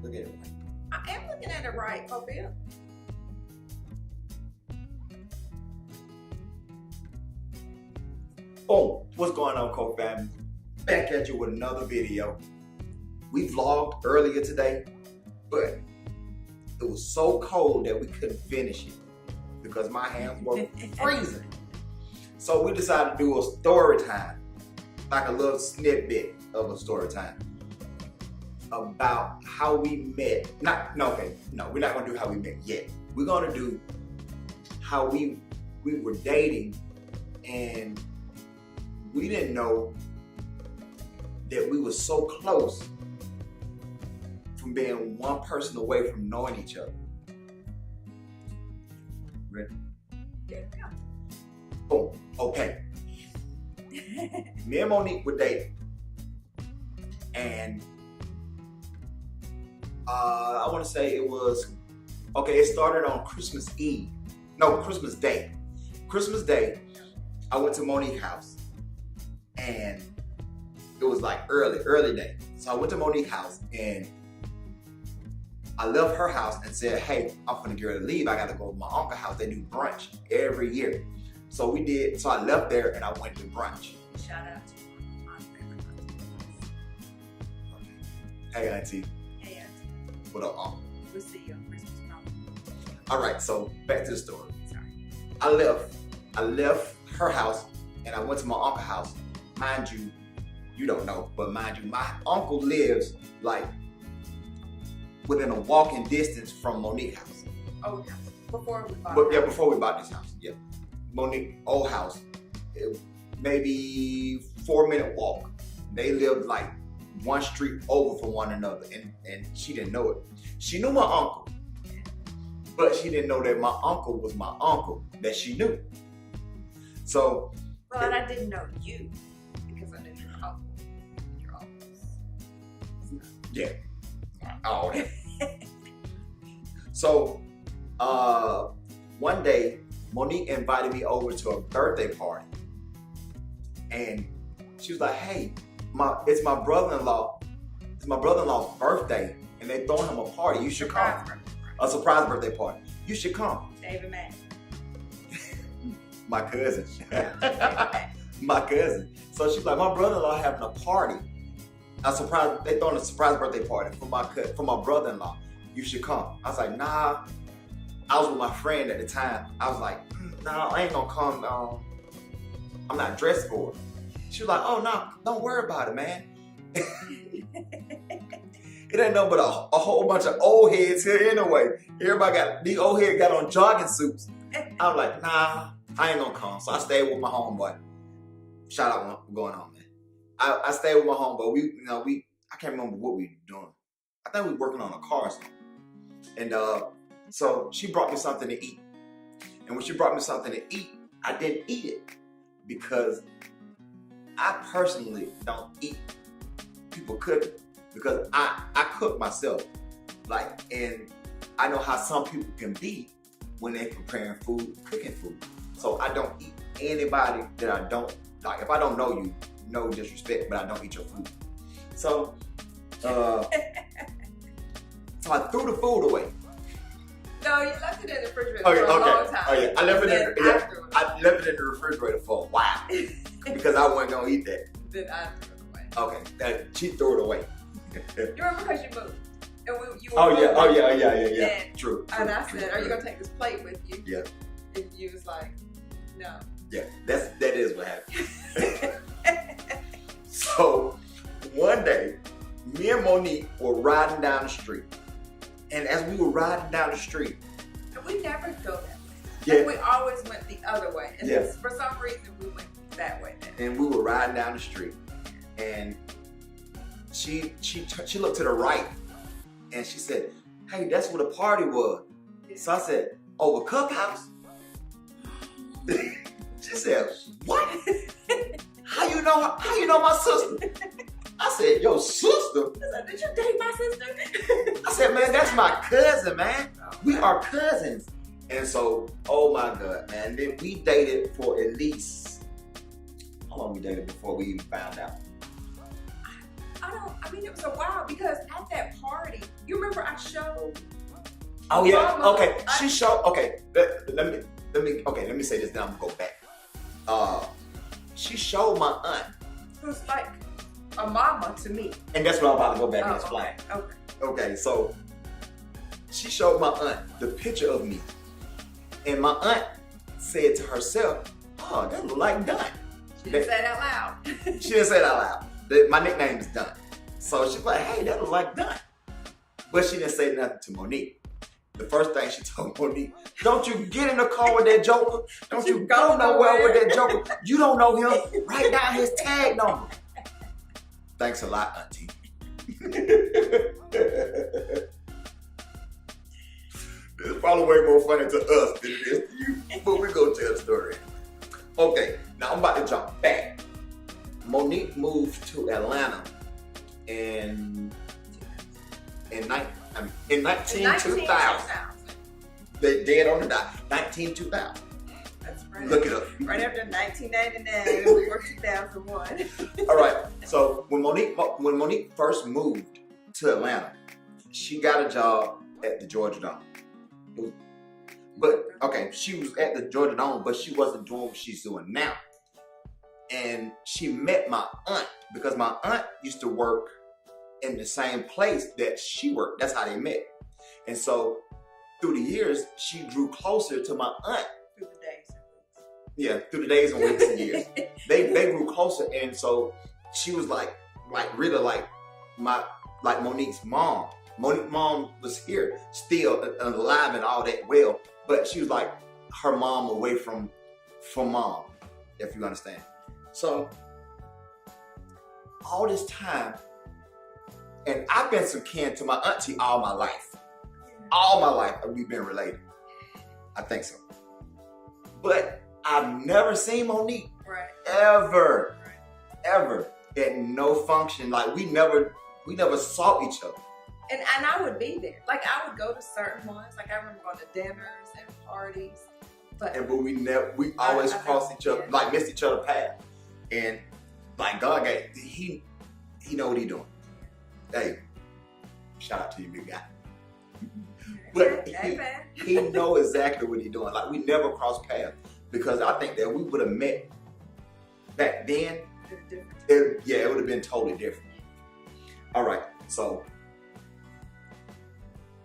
Look at it. I am looking at it right, COFIELD. Oh, what's going on, COFIELD? Back at you with another video. We vlogged earlier today, but it was so cold that we couldn't finish it because my hands were freezing. So we decided to do a story time, like a little snippet of a story time about how we met. No, we're not gonna do how we met yet. We're gonna do how we were dating and we didn't know that we were so close from being one person away from knowing each other. Ready? Yeah. Oh, okay. Me and Monique were dating. And I want to say it was, okay, it started on Christmas Eve. No, Christmas Day. Christmas Day, I went to Monique's house. And it was like early day. So I went to Monique's house and I left her house and said, hey, I'm gonna get ready to leave. I gotta go to my uncle's house. They do brunch every year. So we did, so I left there and I went to brunch. Shout out to my favorite auntie. Hey auntie. Hey auntie. What up, uncle? We'll see you on Christmas probably. All right, so back to the story. Sorry. I left her house and I went to my uncle's house. Mind you, you don't know, but mind you, my uncle lives like within a walking distance from Monique's house. Oh, yeah. Before we bought But yeah, before we bought this house, yeah. Monique's old house, maybe 4-minute walk. They lived like one street over from one another, and she didn't know it. She knew my uncle, but she didn't know that my uncle was my uncle that she knew. So, but I didn't know you because I knew your uncle. Your uncles. yeah. Oh. So, one day, Monique invited me over to a birthday party. And she was like, hey, it's my brother-in-law. It's my brother-in-law's birthday. And they throwing him a party. You should come. A surprise birthday party. You should come. David Mack. My cousin. My cousin. So she's like, my brother-in-law having a party. They throwing a surprise birthday party for my brother-in-law. You should come. I was like, nah. I was with my friend at the time. I was like, nah, I ain't gonna come. I'm not dressed for it. She was like, oh no, don't worry about it, man. It ain't nothing but a whole bunch of old heads here anyway. These old heads got on jogging suits. I was like, nah, I ain't gonna come. So I stayed with my homeboy. Shout out what's going on, man. I stayed with my homeboy. I can't remember what we were doing. I think we were working on a car or something. And so she brought me something to eat. And when she brought me something to eat, I didn't eat it because I personally don't eat people cooking because I cook myself. Like, and I know how some people can be when they're preparing food, cooking food. So I don't eat anybody that I don't like. If I don't know you, no disrespect, but I don't eat your food. So, so I threw the food away. No, you left it in the refrigerator for a long time. Oh yeah, I left it in the refrigerator for a while because I wasn't gonna eat that. Then I threw it away. Okay, she threw it away. You remember because you moved. And you were yeah. True. And I said, are you gonna take this plate with you? Yeah. And you was like, no. Yeah, that is what happened. So one day, me and Monique were riding down the street. And as we were riding down the street, and we never go that way. Yeah. Like we always went the other way. And Yeah. for some reason we went that way then. and we were riding down the street, and she looked to the right, and she said, "Hey, that's where the party was." So I said, "Oh, a cup house?" She said, "What? How you know my sister?" I said, "Your sister?" I said, did you date my sister? I said, "Man, that's my cousin, man. We are cousins." And so, oh my God, man. Then we dated for at least, how long we dated before we even found out? I don't No, I mean, it was a while because at that party, you remember I showed. Oh yeah. Mama, Okay. She showed. Okay. Let me say this. Then I'm gonna go back. She showed my aunt. It was like a mama to me. And that's what I'm about to go back and Oh, explain. okay. Okay, so she showed my aunt the picture of me. And my aunt said to herself, oh, that look like Dunn. She didn't say it out loud. She didn't say it out loud. My nickname is Dunn. So she's like, hey, that look like Dunn. But she didn't say nothing to Monique. The first thing she told Monique, don't you get in the car with that joker. Don't you go nowhere with that joker. You don't know him. Write down his tag number. Thanks a lot, Auntie. It's probably way more funny to us than it is to you, but we're going to tell the story. Okay, now I'm about to jump back. Monique moved to Atlanta in 2000. They dead on the dot. 2000. That's right. Look it up. Right after 1999 or 2001. All right. So when Monique first moved to Atlanta, she got a job at the Georgia Dome. But okay, she was at the Georgia Dome, but she wasn't doing what she's doing now. And she met my aunt because my aunt used to work in the same place that she worked. That's how they met. And so through the years, she grew closer to my aunt. Through the days and weeks. Yeah, through the days and weeks and years. They grew closer, and so she was like really like Monique's mom. Monique's mom was here, still alive and all that well, but she was like her mom away from mom, if you understand. So all this time, and I've been some kin to my auntie all my life. All my life we've been related. I think so. But I've never seen Monique. Right. Ever. Right. Ever. At no function. Like we never saw each other. And I would be there. Like I would go to certain ones. Like I remember going to dinners and parties. But we always crossed each other, yeah. like missed each other's path. And like God he know what he doing. Hey, shout out to you, big guy. But he know exactly what he doing. Like we never crossed paths because I think that we would have met back then. It would have been totally different. All right, so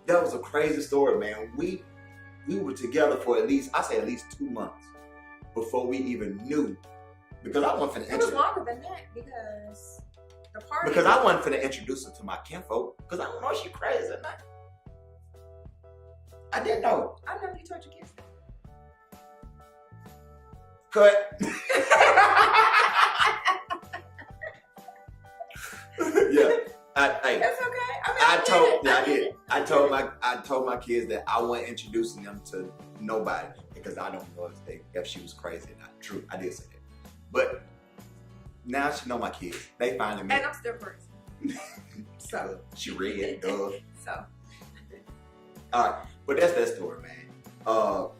that was a crazy story, man. We were together for at least 2 months before we even knew, because I wasn't finna It was longer than that because the party. Because I wasn't finna introduce her to my kinfolk because I don't know if she crazy or not. I didn't know. I know you told your kids. Cut. Yeah. That's okay. I did. I told my kids that I wasn't introducing them to nobody because I don't know if she was crazy or not. True, I did say that. But now she know my kids. They finally met. And I'm still crazy. So she read, duh. So. All right, but that's that story, man. No,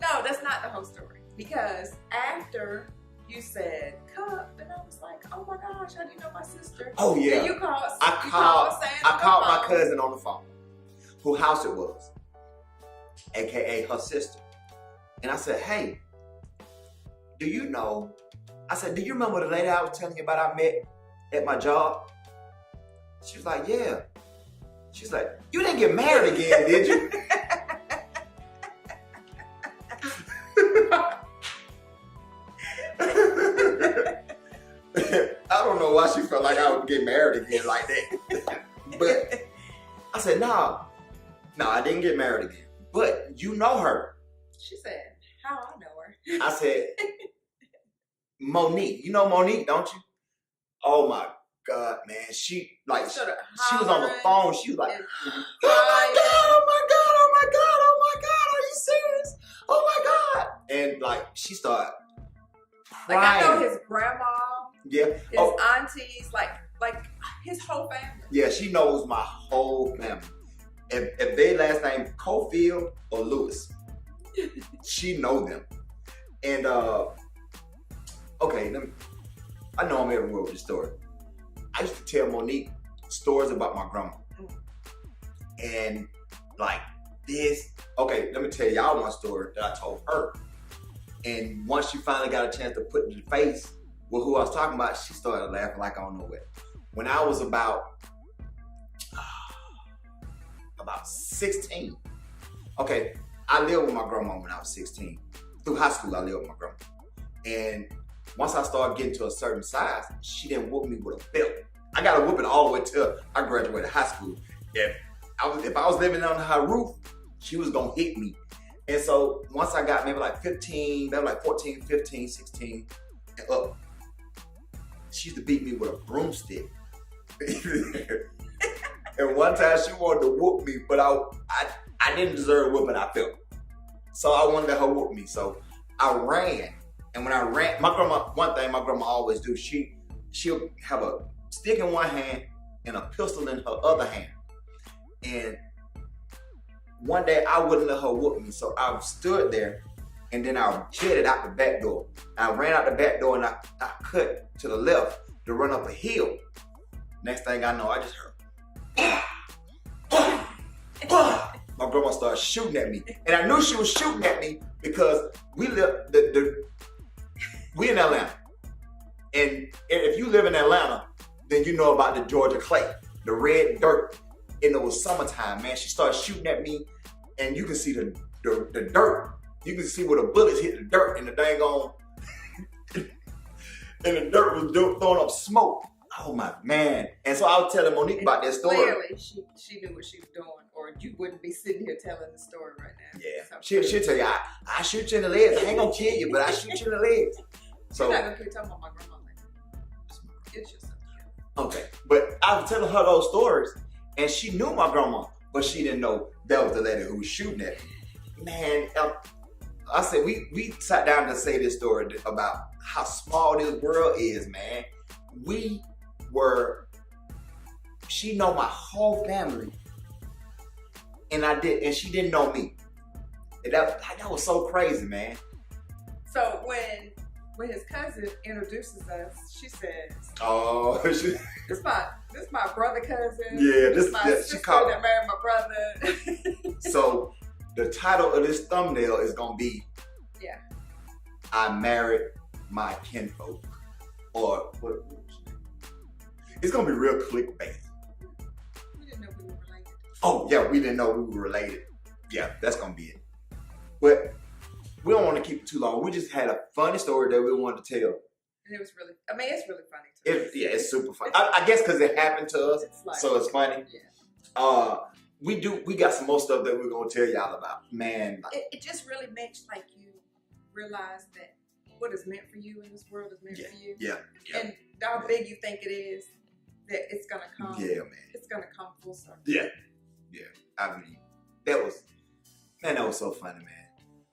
that's not the whole story. Because after you said cup, and I was like, oh my gosh, how do you know my sister? Oh yeah. And you called. I called my cousin on the phone, whose house it was, aka her sister, and I said, hey, do you remember the lady I was telling you about I met at my job? She was like, yeah. She's like, you didn't get married again, did you? I don't know why she felt like I would get married again like that. But I said, no, I didn't get married again. But you know her. She said, how I know her. I said, Monique. You know Monique, don't you? Oh my God, man. She was on the phone. She was like, oh my God, are you serious? Oh my God. And like, she started crying. Like I know his grandma. Yeah. His aunties, like his whole family. Yeah, she knows my whole family. If their last name COFIELD or Lewis, she know them. And okay, I know I'm everywhere with the story. I used to tell Monique stories about my grandma. And like this, okay, let me tell y'all one story that I told her. And once she finally got a chance to put in the face with who I was talking about, she started laughing like I don't know what. When I was about 16, okay, I lived with my grandma when I was 16. Through high school, I lived with my grandma. And once I started getting to a certain size, she didn't whoop me with a belt. I got a whooping all the way till I graduated high school. If I was living under her roof, she was gonna hit me. And so once I got maybe like 15, maybe like 14, 15, 16, and up, she used to beat me with a broomstick. And one time she wanted to whoop me, but I didn't deserve whooping, I felt. So I wanted to let her whoop me. So I ran. And when I ran, my grandma, one thing my grandma always do, she'll have a stick in one hand and a pistol in her other hand. And one day I wouldn't let her whoop me. So I stood there and then I jetted out the back door. I ran out the back door and I cut to the left to run up a hill. Next thing I know, I just heard, my grandma started shooting at me. And I knew she was shooting at me because we in Atlanta. And if you live in Atlanta, then you know about the Georgia clay, the red dirt. And it was summertime, man. She started shooting at me and you can see the dirt. You can see where the bullets hit the dirt and the dang on, and the dirt was throwing up smoke. Oh my man. And so I was telling Monique about that story. Clearly, she knew what she was doing, or you wouldn't be sitting here telling the story right now. Yeah. She'll tell you, I shoot you in the legs. I ain't gonna kill you, but I shoot you in the legs. So you're not gonna keep talking about my grandma like that. It's yourself. Okay. But I was telling her those stories, and she knew my grandma, but she didn't know that was the lady who was shooting at me. Man, I said, we sat down to say this story about how small this world is, man. She know my whole family, and she didn't know me. And that was so crazy, man. So when his cousin introduces us, she says, "Oh, this my brother cousin. Yeah, this my sister that married my brother." So the title of this thumbnail is gonna be, "Yeah, I married my kinfolk," or what? It's gonna be real clickbait. We didn't know we were related. Oh yeah, we didn't know we were related. Yeah, that's gonna be it. But we don't want to keep it too long. We just had a funny story that we wanted to tell. And it was really, it's really funny to us. Yeah, it's super funny. I guess because it happened to us, so it's funny. Yeah. We got some more stuff that we're gonna tell y'all about. Man, it just really makes like you realize that what is meant for you in this world is meant for you. Yeah. And how big you think it is, that it's gonna come. Yeah, man. It's gonna come full circle. Yeah. I mean, that was so funny, man.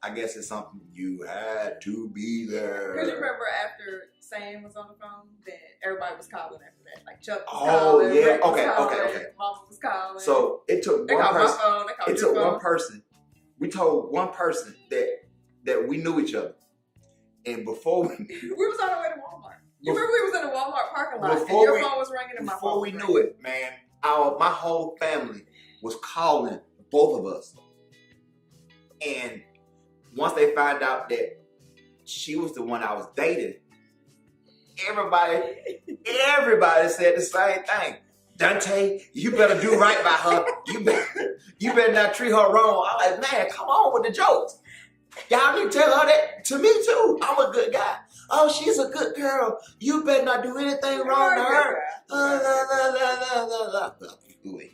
I guess it's something you had to be there. Because you remember after Sam was on the phone, then everybody was calling after that. Like Chuck was calling. Oh, yeah. Rick was okay. Mama was calling. So it took one person. My phone. It took one person. We told one person that we knew each other. And before we was on our way to Walmart. You remember we was in the Walmart parking lot and your phone was ringing and my phone Before was we knew it, man, my whole family was calling both of us. And once they found out that she was the one I was dating, everybody said the same thing. Dante, you better do right by her. You better not treat her wrong. I'm like, man, come on with the jokes. Y'all need to tell her that to me too. I'm a good guy. Oh, she's a good girl. You better not do anything wrong to her. Yeah,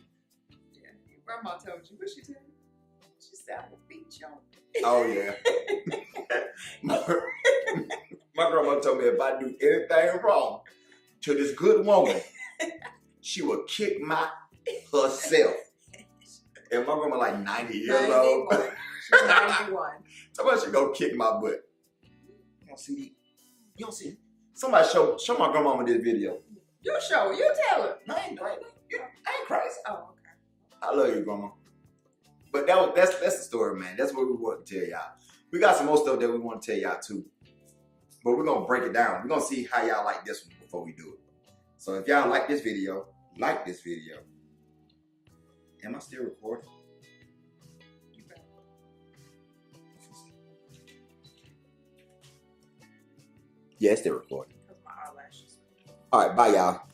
grandma told you. What she tell you? She said, I will beat you. Oh yeah. My grandma told me if I do anything wrong to this good woman, she will kick herself. And my grandma like 90 years old. She's 91. Somebody should go kick my butt. You don't see? Somebody show my grandmama this video. You show her. You tell her. No, I ain't crazy. Oh, okay. I love you, grandma. But that's the story, man. That's what we want to tell y'all. We got some more stuff that we want to tell y'all too. But we're gonna break it down. We're gonna see how y'all like this one before we do it. So if y'all like this video, like this video. Am I still recording? You better. Yeah, it's still recording. Because my eyelashes. All right, bye, y'all.